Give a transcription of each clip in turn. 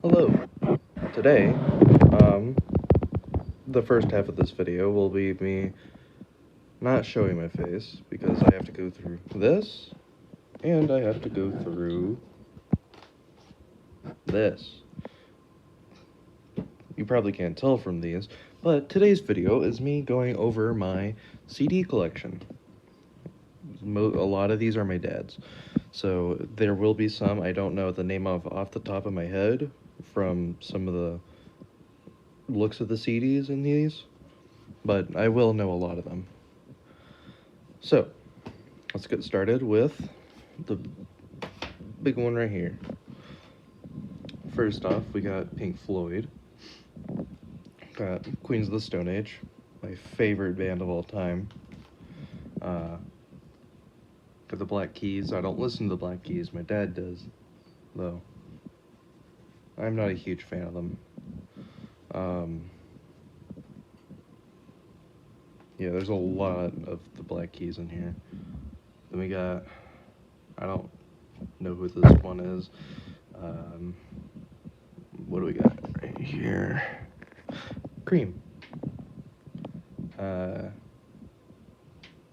Hello. Today, um, the first half of this video will be me not showing my face because I have to go through this and I have to go through this. You probably can't tell from these, but today's video is me going over my CD collection. A lot of these are my dad's, so there will be some I don't know the name of off the top of my head from some of the looks of the CDs in these, but I will know a lot of them. So, let's get started with the big one right here. First off, we got Pink Floyd. Got Queens of the Stone Age, my favorite band of all time. Got the Black Keys. I don't listen to the Black Keys. My dad does, though. I'm not a huge fan of them. Yeah, there's a lot of the Black Keys in here. Then we got, I don't know who this one is. What do we got right here? Cream.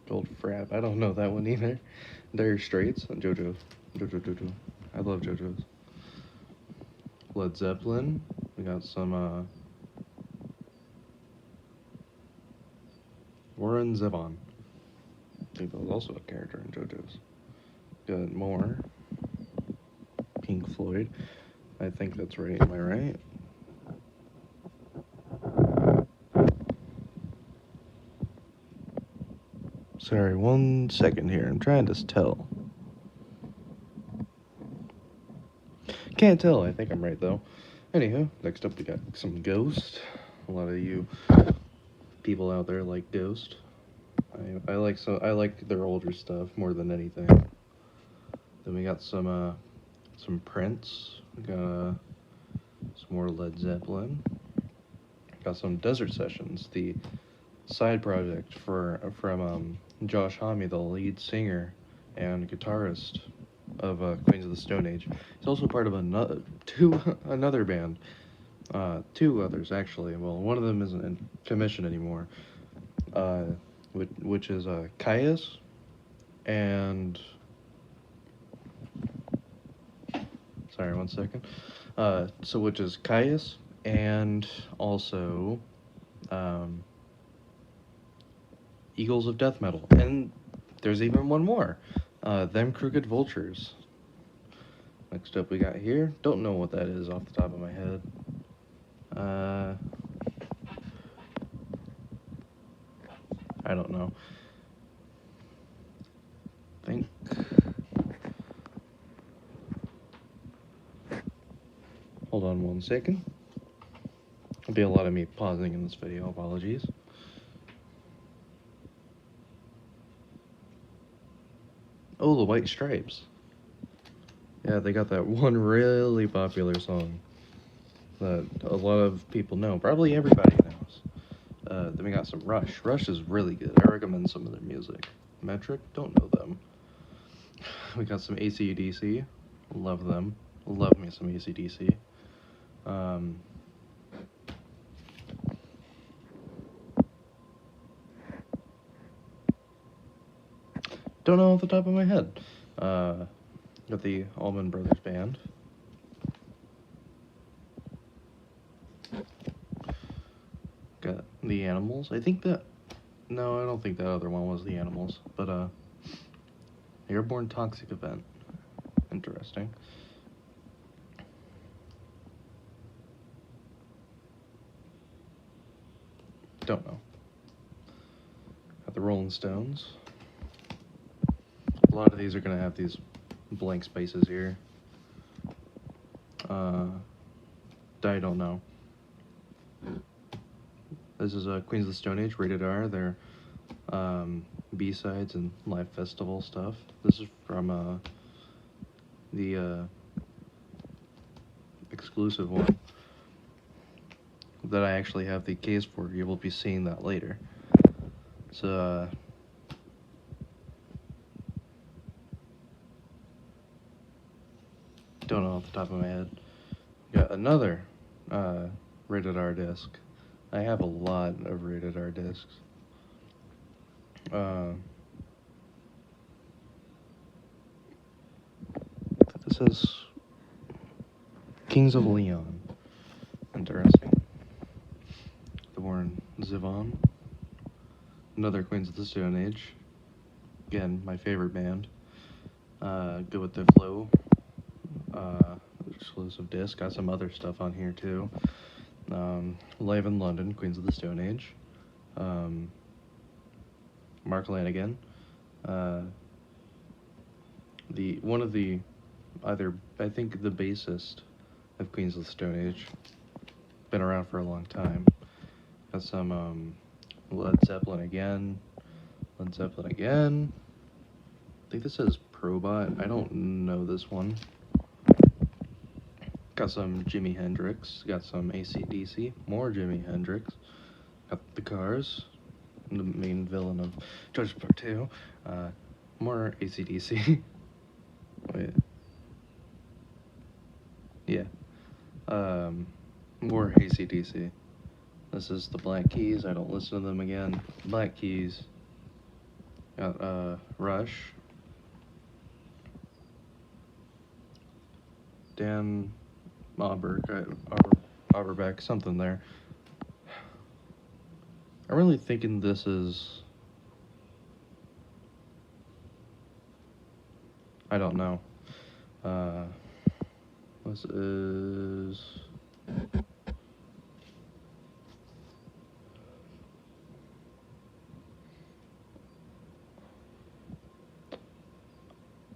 Gold Frap. I don't know that one either. Dire Straits and JoJo. JoJo. I love JoJo's. Led Zeppelin. We got some Warren Zevon. I think that was also a character in JoJo's. Got more. Pink Floyd. I think that's right. Am I right? Sorry, 1 second here. I'm trying to tell. Can't tell. I think I'm right, though. Anywho, next up we got some Ghost. A lot of you people out there like Ghost. I like their older stuff more than anything. Then we got some Prince. We got some more Led Zeppelin. Got some Desert Sessions, the side project from Josh Homme, the lead singer and guitarist of Queens of the Stone Age. He's also part of another band, two others actually. Well, one of them isn't in commission anymore, which is Caius and. Sorry, 1 second. Which is Caius and also Eagles of Death Metal. And there's even one more. Them Crooked Vultures. Next up we got here. Don't know what that is off the top of my head. I don't know. Think. Hold on 1 second. There'll be a lot of me pausing in this video. Apologies. Oh, the White Stripes. Yeah, they got that one really popular song that a lot of people know. Probably everybody knows. Then we got some Rush. Rush is really good. I recommend some of their music. Metric, don't know them. We got some AC/DC. Love them. Love me some AC/DC. Don't know off the top of my head. Got the Allman Brothers Band. Got the Animals. No, I don't think that other one was the Animals. But, Airborne Toxic Event. Interesting. Don't know. Got the Rolling Stones. A lot of these are going to have these blank spaces here. I don't know. This is Queens of the Stone Age, rated R. They're B-sides and live festival stuff. This is from the exclusive one that I actually have the case for. You will be seeing that later. So, don't know off the top of my head. Got another rated R disc. I have a lot of rated R discs. This is Kings of Leon. Interesting. The Warren Zevon. Another Queens of the Stone Age. Again, my favorite band. Good with the flow. Exclusive disc. Got some other stuff on here too. Live in London, Queens of the Stone Age. Mark Lanigan. I think the bassist of Queens of the Stone Age. Been around for a long time. Got some Led Zeppelin again. I think this is Probot. I don't know this one. Got some Jimi Hendrix. Got some AC/DC. More Jimi Hendrix. Got the Cars. The main villain of Jurassic Park 2. More AC/DC. Wait. Yeah. More AC/DC. This is the Black Keys. I don't listen to them again. Black Keys. Got Rush. Dan Auerbach, something there. I'm really thinking this is... I don't know. This is...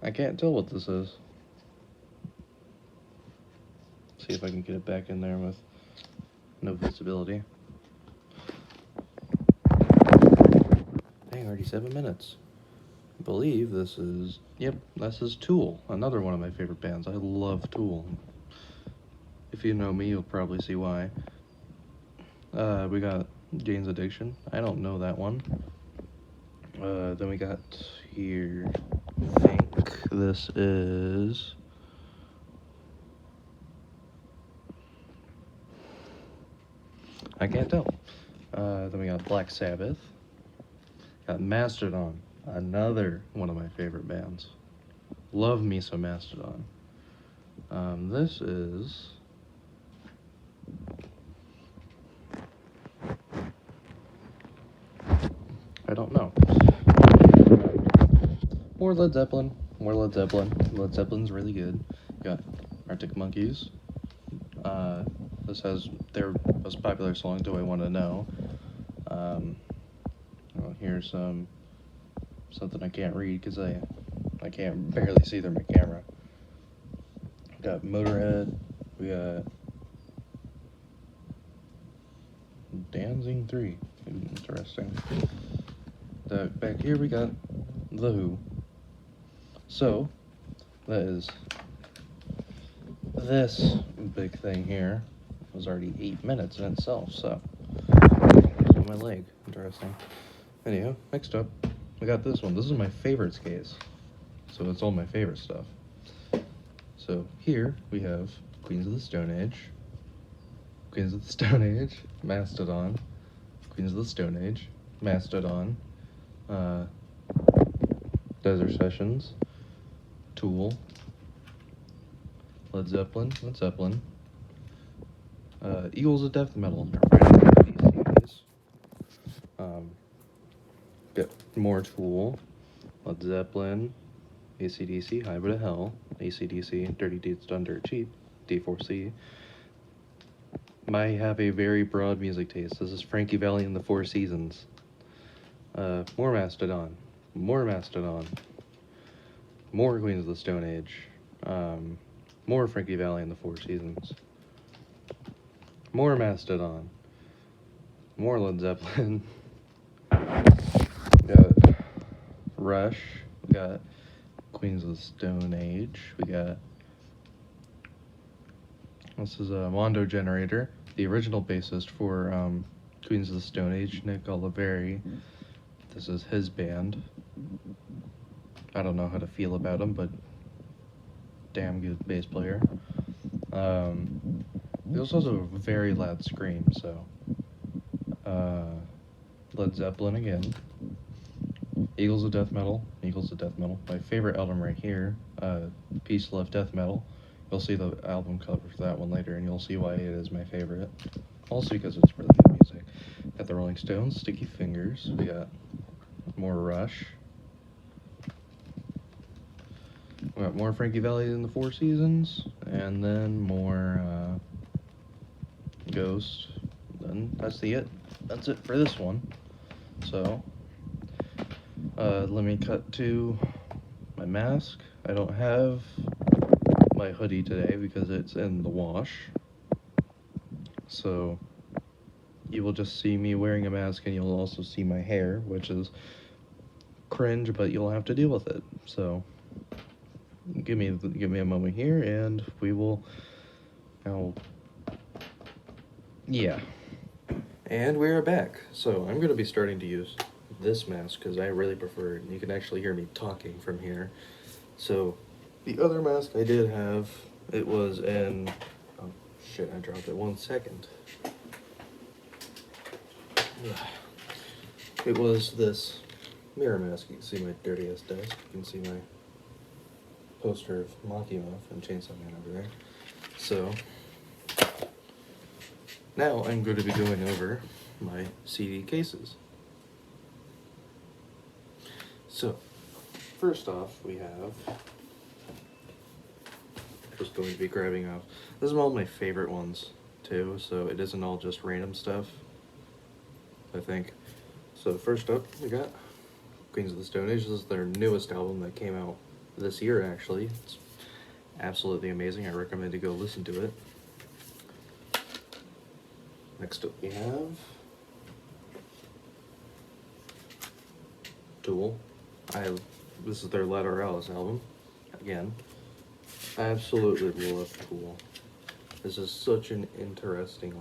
I can't tell what this is. See if I can get it back in there with no visibility. Dang, already 7 minutes. I believe this is... Yep, this is Tool. Another one of my favorite bands. I love Tool. If you know me, you'll probably see why. We got Jane's Addiction. I don't know that one. Then we got here... I think this is... I can't tell. Then we got Black Sabbath. Got Mastodon, another one of my favorite bands. Love me some Mastodon. This is... I don't know. More Led Zeppelin. Led Zeppelin's really good. Got Arctic Monkeys. This has their most popular song, Do I Want to Know. Here's something I can't read because I can't barely see through my camera. Got Motorhead. We got Danzig 3. Interesting. Back here we got The Who. So, that is this big thing here. It was already 8 minutes in itself, so on my leg. Interesting. Anyhow, next up, we got this one. This is my favorites case, so it's all my favorite stuff. So here we have Queens of the Stone Age, Mastodon, Queens of the Stone Age, Mastodon, Desert Sessions, Tool, Led Zeppelin, Eagles of Death Metal. Get more Tool, Led Zeppelin, AC/DC, Highway to Hell, AC/DC, Dirty Deeds Done Dirt Cheap, D4C. I have a very broad music taste. This is Frankie Valli and the Four Seasons. More Mastodon, more Queens of the Stone Age, more Frankie Valli and the Four Seasons, more Mastodon, more Led Zeppelin. We got Rush. We got Queens of the Stone Age. We got... This is a Mondo Generator, the original bassist for Queens of the Stone Age, Nick Oliveri. This is his band. I don't know how to feel about him, but damn good bass player. There's also a very loud scream, so. Led Zeppelin again. Eagles of Death Metal. Eagles of Death Metal. My favorite album right here. Peace, Love, Death Metal. You'll see the album cover for that one later, and you'll see why it is my favorite. Also because it's really good music. Got the Rolling Stones, Sticky Fingers. We got more Rush. We got more Frankie Valli in the Four Seasons, and then more Ghost. Then that's it. That's it for this one. So, let me cut to my mask. I don't have my hoodie today because it's in the wash. So, you will just see me wearing a mask, and you'll also see my hair, which is cringe, but you'll have to deal with it. So, give me a moment here, and we will. Yeah. And we are back. So I'm going to be starting to use this mask because I really prefer it. You can actually hear me talking from here. So the other mask I did have, it was in. Oh shit! I dropped it. 1 second. It was this mirror mask. You can see my dirty ass desk. You can see my poster of Makimoff and Chainsaw Man over there. So now I'm going to be going over my CD cases. So, first off, we have. Just going to be grabbing off. This is all my favorite ones too, so it isn't all just random stuff, I think. So first up, we got Queens of the Stone Age. This is their newest album that came out this year, actually. It's absolutely amazing. I recommend you go listen to it. Next up, we have Tool. This is their Lateralus album. Again, I absolutely love Tool. This is such an interesting,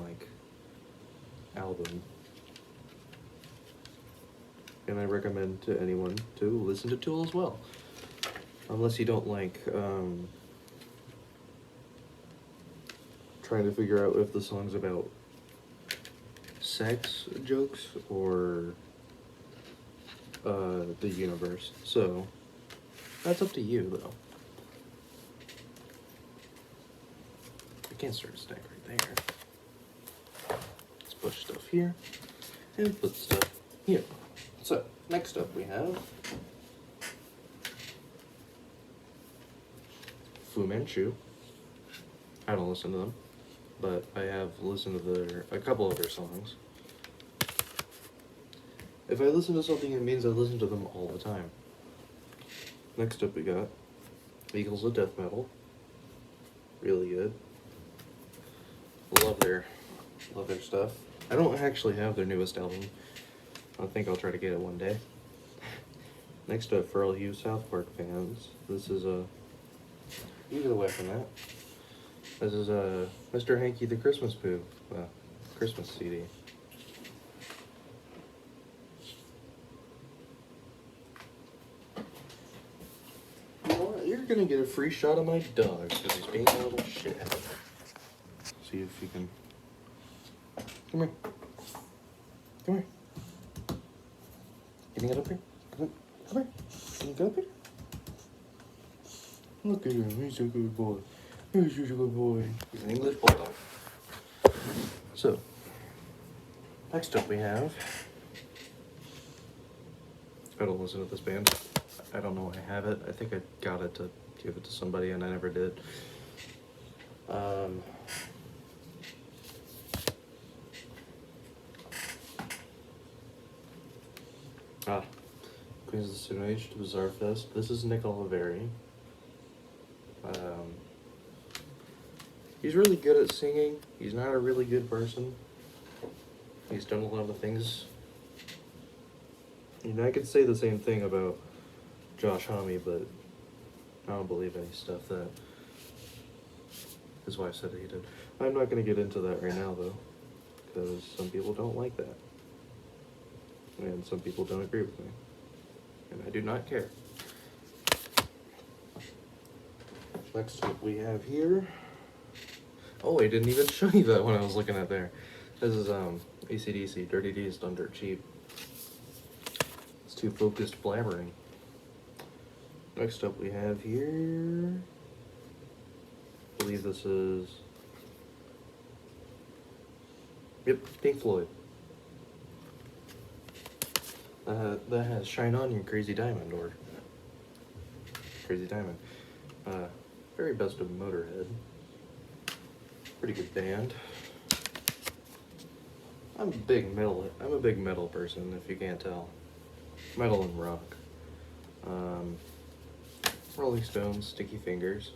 album. And I recommend to anyone to listen to Tool as well. Unless you don't like, trying to figure out if the song's about sex jokes or the universe. So that's up to you, though. I can't start a stack right there. Let's push stuff here and put stuff here. So next up we have Fu Manchu. I don't listen to them, but I have listened to a couple of their songs. If I listen to something, it means I listen to them all the time. Next up we got Eagles of Death Metal. Really good. Love their stuff. I don't actually have their newest album. I think I'll try to get it one day. Next up, for all you South Park fans, this is you get away from that. This is Mr. Hanky the Christmas Poo, Christmas CD. You know what? You're gonna get a free shot of my dog because he's being a little shit. See if you can. Come here. Come here. Can you get up here? Come here. Can you get up here? Look at him. He's a good boy. He's a good boy. He's an English bulldog. So, next up we have. I don't listen to this band. I don't know why I have it. I think I got it to give it to somebody and I never did. Queens of the Stone Age to Bizarre Fest. This is Nick Oliveri. He's really good at singing. He's not a really good person. He's done a lot of things. I could say the same thing about Josh Homme, but I don't believe any stuff that his wife said that he did. I'm not going to get into that right now, though, because some people don't like that. And some people don't agree with me. And I do not care. Next up we have here Oh, I didn't even show you that when I was looking at there. This is AC/DC, Dirty D's Done Dirt Cheap. It's too focused blabbering. Next up we have here, I believe this is, yep, Pink Floyd. That has Shine On You Crazy Diamond, or Crazy Diamond. Very best of Motorhead. Pretty good band. I'm a big metal person, if you can't tell. Metal and rock. Rolling Stones, Sticky Fingers.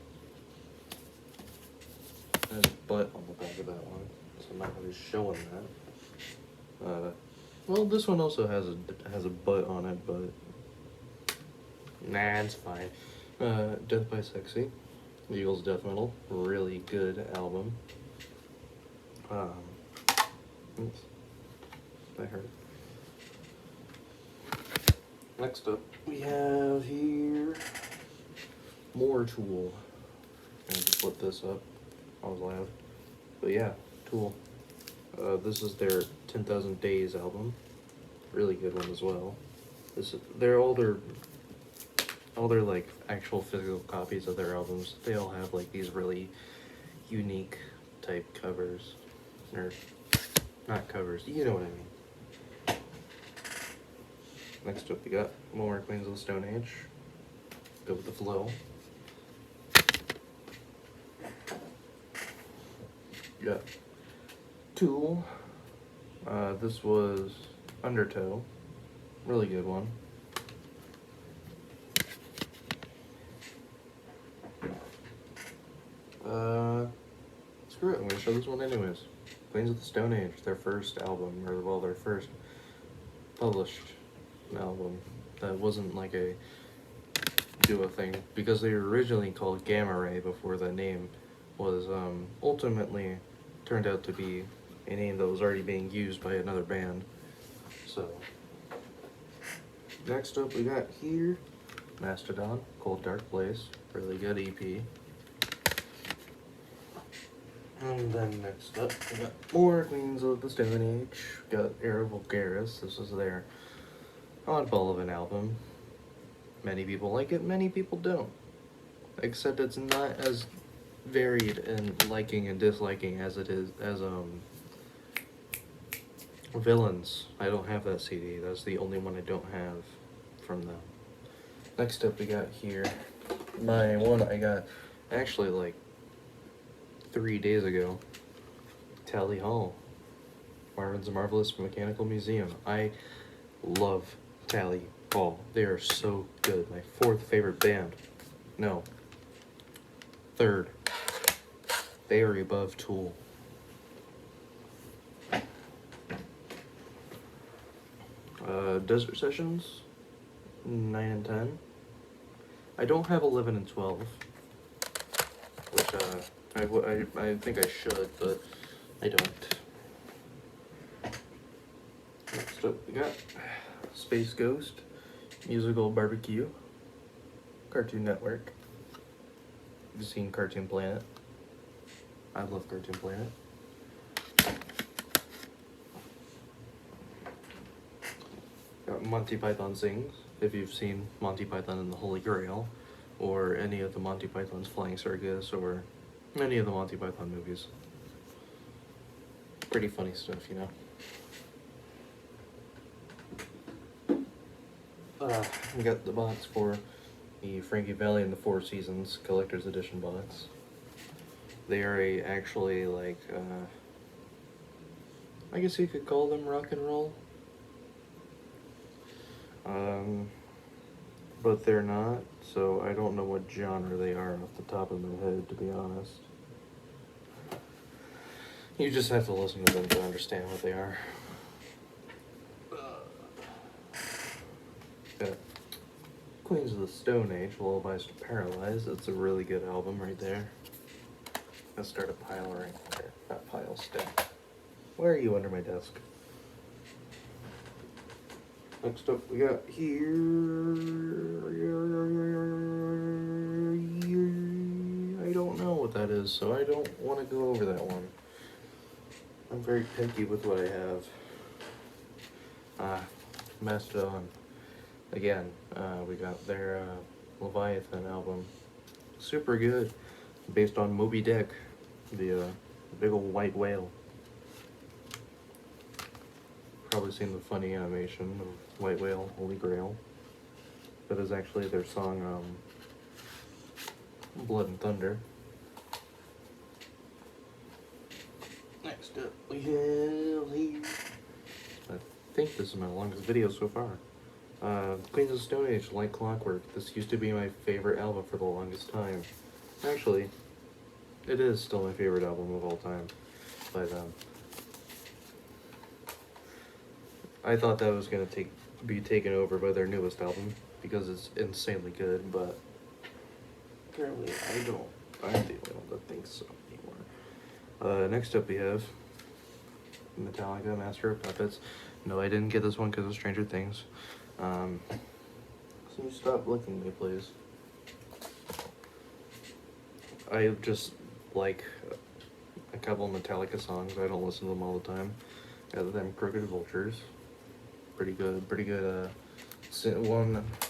There's a butt on the back of that one, so I'm not really showing that. Well, this one also has a butt on it, but nah, it's fine. Death by Sexy, Eagles Death Metal, really good album. Oops, that hurt. Next up, we have here more Tool. I'm gonna just flip this up. I was loud, but yeah, Tool. This is their 10,000 Days album. Really good one as well. All their like actual physical copies of their albums. They all have like these really unique type covers, or not covers. You know what I mean. Next up, we got more Queens of the Stone Age. Go with the flow. Yeah. Tool. This was Undertow. Really good one. Screw it, I'm gonna show this one anyways. Queens of the Stone Age, their first album, or well, their first published album that wasn't like a duo thing, because they were originally called Gamma Ray before that name was ultimately turned out to be a name that was already being used by another band. So next up we got here Mastodon, Cold Dark Place, really good EP. And then next up we got more Queens of the Stone Age. We got Era Vulgaris. This is their oddball of an album. Many people like it, many people don't. Except it's not as varied in liking and disliking as it is as Villains. I don't have that CD. That's the only one I don't have from them. Next up we got here my one I got actually like 3 days ago. Tally Hall. Marvin's Marvelous Mechanical Museum. I love Tally Hall. They are so good. My fourth favorite band. No. Third. They are above Tool. Desert Sessions, 9 and 10. I don't have 11 and 12, which I think I should, but I don't. Next up we got Space Ghost, Musical Barbecue, Cartoon Network. You've seen Cartoon Planet. I love Cartoon Planet. Got Monty Python Sings, if you've seen Monty Python and the Holy Grail, or any of the Monty Python's Flying Circus, or any of the Monty Python movies. Pretty funny stuff, you know. We got the box for the Frankie Valli and the Four Seasons Collector's Edition box. They are actually like, I guess you could call them rock and roll. But they're not, so I don't know what genre they are off the top of my head, to be honest. You just have to listen to them to understand what they are. Got Queens of the Stone Age, Lullabies to Paralyze. It's a really good album right there. Let's start a pile right there. Not pile, stack. Why are you under my desk? Next up, we got here. I don't know what that is, so I don't want to go over that one. I'm very picky with what I have. Mastodon. Again, we got their Leviathan album. Super good. Based on Moby Dick, the big old white whale. Probably seen the funny animation of White Whale, Holy Grail. That is actually their song, Blood and Thunder. Next up, we have here. I think this is my longest video so far. Queens of the Stone Age, Like Clockwork. This used to be my favorite album for the longest time. Actually, it is still my favorite album of all time. But, I thought that was going to be taken over by their newest album because it's insanely good, but apparently I don't think so anymore. Next up we have Metallica, Master of Puppets. No, I didn't get this one because of Stranger Things. Can you stop licking me, please? I just like a couple of Metallica songs. I don't listen to them all the time. Other than Crooked Vultures. Pretty good,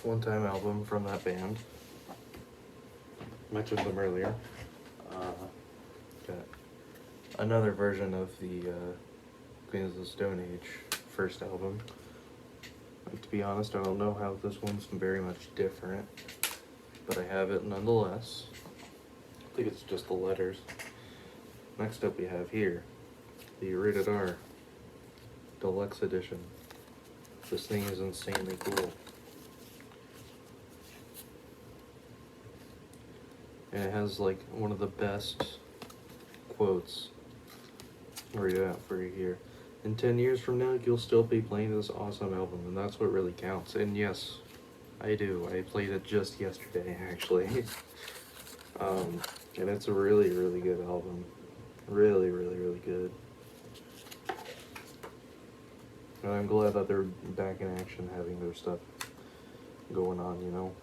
one-time album from that band. Mentioned them earlier. Got another version of the Queens of the Stone Age first album. Like, to be honest, I don't know how this one's very much different, but I have it nonetheless. I think it's just the letters. Next up we have here, the Rated R Deluxe Edition. This thing is insanely cool. And it has like one of the best quotes. Where you at for you here? In 10 years from now, you'll still be playing this awesome album, and that's what really counts. And yes, I do. I played it just yesterday, actually. And it's a really, really good album. Really, really, really good. And I'm glad that they're back in action, having their stuff going on, you know.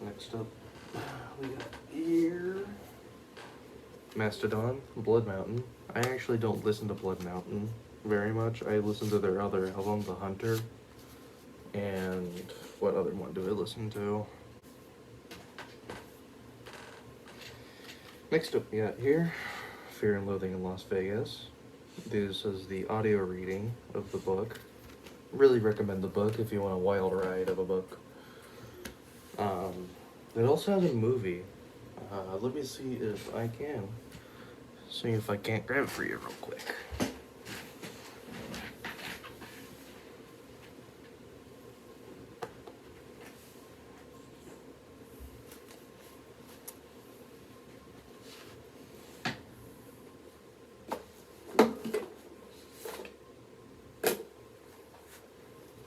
Next up, we got here Mastodon, Blood Mountain. I actually don't listen to Blood Mountain very much. I listen to their other album, The Hunter. And what other one do I listen to? Next up, we got here Fear and Loathing in Las Vegas. This is the audio reading of the book. Really recommend the book if you want a wild ride of a book. It also has a movie. Let me see if I can. See if I can't grab it for you real quick.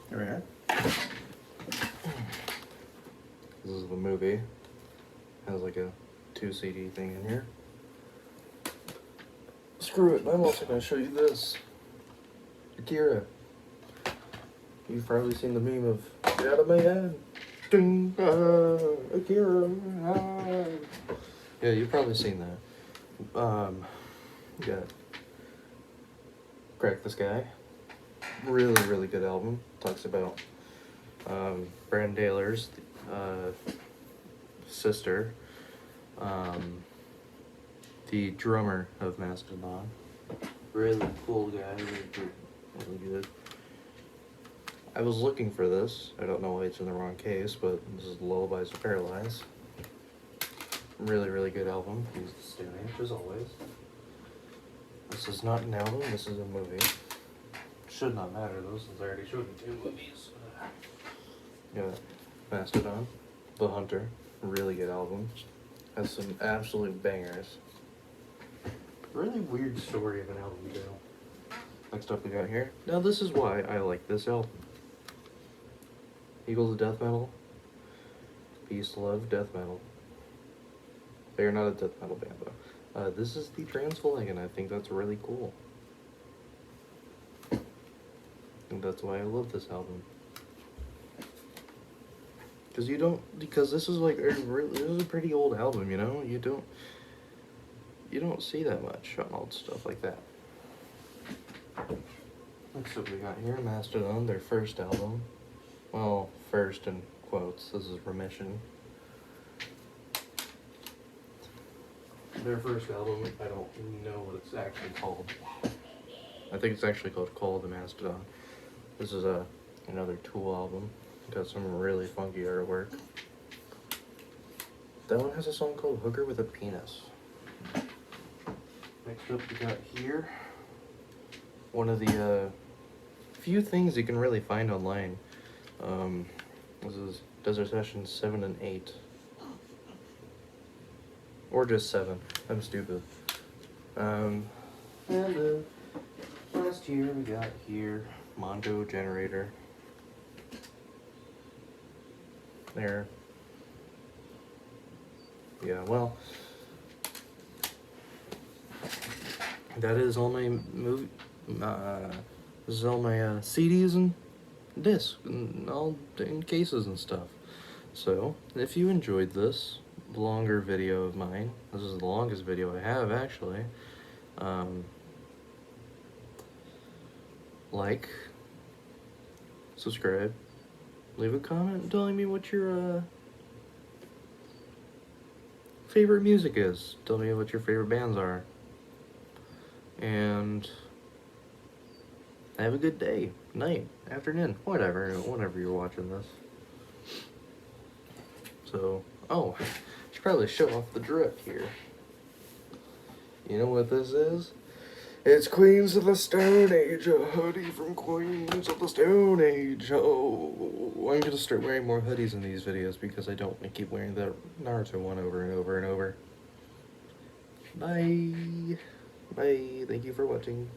Here we are. This is the movie. Has like a 2 CD thing in here. Screw it, I'm also going to show you this. Akira. You've probably seen the meme of, get out of my head. Ding, Akira. Yeah, you've probably seen that. Yeah. Crack the Sky. Really, really good album. Talks about Brann Dailor's sister, the drummer of Mastodon. Really cool guy, really good. I was looking for this. I don't know why it's in the wrong case, but this is Lullabies to Paralyze. Really, really good album. Use the Stone Age as always. This is not an album, this is a movie. Should not matter though, since I already showed you 2 movies. Yeah, Mastodon, The Hunter, really good album. Has some absolute bangers. Really weird story of an album though. Next up we got here. Now this is why I like this album. Eagles of Death Metal. Peace, Love, Death Metal. They are not a death metal band though. This is the Transflag, and I think that's really cool. And that's why I love this album. because this is like this is a pretty old album, you know? You don't see that much on old stuff like that. Next up we got here, Mastodon, their first album. Well, first in quotes, this is Remission. Their first album, I don't know what it's actually called. I think it's actually called Call of the Mastodon. This is another Tool album. Got some really funky artwork. That one has a song called Hooker with a Penis. Next up we got here, one of the few things you can really find online. This is Desert Sessions 7 and 8. Or just 7. I'm stupid. And last year we got here Mondo Generator. There. Yeah, well, that is all my movie. This is all my CDs and discs and all in cases and stuff. So, if you enjoyed this longer video of mine, this is the longest video I have actually. Like, subscribe, leave a comment telling me what your favorite music is. Tell me what your favorite bands are. And have a good day, night, afternoon, whenever you're watching this. So, oh, I should probably show off the drip here. You know what this is? It's Queens of the Stone Age, a hoodie from Queens of the Stone Age. Oh, I'm gonna start wearing more hoodies in these videos because I don't want to keep wearing the Naruto one over and over and over. Bye. Bye. Thank you for watching.